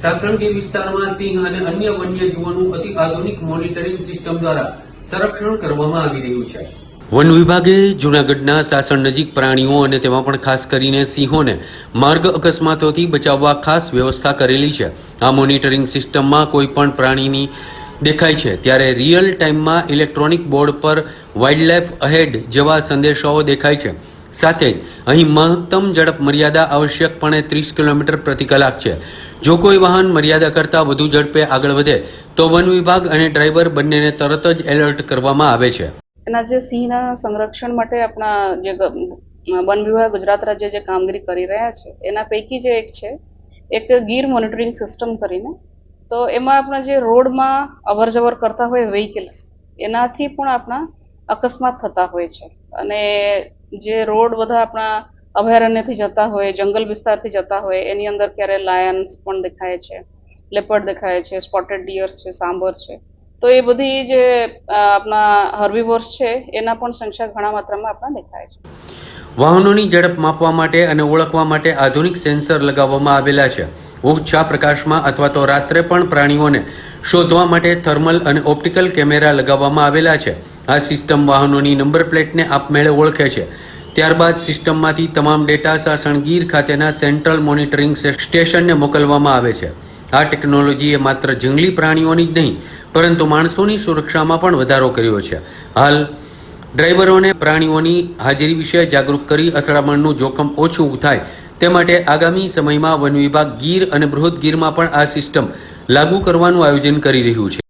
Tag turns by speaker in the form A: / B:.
A: સાસણગીર વિસ્તારમાં સિંહ અને અન્ય વન્યજીવોનું અતિ આધુનિક મોનિટરિંગ સિસ્ટમ દ્વારા સંરક્ષણ કરવામાં આવી રહ્યું છે। વન વિભાગે જૂનાગઢના સાસણ નજીક પ્રાણીઓ અને તેમાં પણ ખાસ કરીને સિંહોને માર્ગ અકસ્માતોથી બચાવવા ખાસ વ્યવસ્થા કરેલી છે। આ મોનિટરિંગ સિસ્ટમમાં કોઈ પણ પ્રાણીની દેખાય છે ત્યારે રિયલ ટાઈમમાં ઇલેક્ટ્રોનિક બોર્ડ પર વાઇલ્ડલાઇફ અહેડ જેવા સંદેશાઓ દેખાય છે। સાથે જ અહીં મહત્તમ ઝડપ મર્યાદા આવશ્યકપણે 30 કિલોમીટર પ્રતિ કલાક છે। જો કોઈ વાહન મર્યાદા કરતાં વધુ ઝડપે આગળ વધે તો વન વિભાગ અને ડ્રાઈવર બંનેને તરત જ એલર્ટ કરવામાં આવે છે।
B: એના જે સિંહના સંરક્ષણ માટે આપણા જે વન વિભાગ ગુજરાત રાજ્ય જે કામગીરી કરી રહ્યા છે એના પૈકી જે એક ગીર મોનિટરિંગ સિસ્ટમ કરીને, તો એમાં આપણા જે રોડમાં અવર જવર કરતા હોય વ્હીકલ્સ એનાથી પણ આપણા અકસ્માત થતા હોય છે। અને જે રોડ બધા આપણા અભયારણ્યથી જતા હોય, જંગલ વિસ્તારથી જતા હોય, એની અંદર ક્યારે લાયન્સ પણ દેખાય છે, લેપર્ડ દેખાય છે, સ્પોટેડ ડિયર્સ છે, સાંભર છે। તો એ બધી જે આપણા હર્બીવોર્સ છે એના પણ સંખ્યા ઘણા માત્રામાં આપણા દેખાય છે।
A: વાહનોની ઝડપ માપવા માટે અને ઓળખવા માટે આધુનિક સેન્સર લગાવવામાં આવેલા છે। ઓછા પ્રકાશમાં અથવા તો રાત્રે પણ પ્રાણીઓને શોધવા માટે થર્મલ અને ઓપ્ટિકલ કેમેરા લગાવવામાં આવેલા છે। આ સિસ્ટમ વાહનોની નંબર પ્લેટને આપમેળે ઓળખે છે। ત્યારબાદ સિસ્ટમમાંથી તમામ ડેટા સાસણગીર ખાતેના સેન્ટ્રલ મોનિટરિંગ સ્ટેશનને મોકલવામાં આવે છે। આ ટેકનોલોજીએ માત્ર જંગલી પ્રાણીઓની જ નહીં પરંતુ માણસોની સુરક્ષામાં પણ વધારો કર્યો છે। હાલ ડ્રાઈવરોને પ્રાણીઓની હાજરી વિશે જાગૃત કરી અથડામણનું જોખમ ઓછું થાય તે માટે આગામી સમયમાં વન વિભાગ ગીર અને બૃહદ ગીરમાં પણ આ સિસ્ટમ લાગુ કરવાનું આયોજન કરી રહ્યું છે।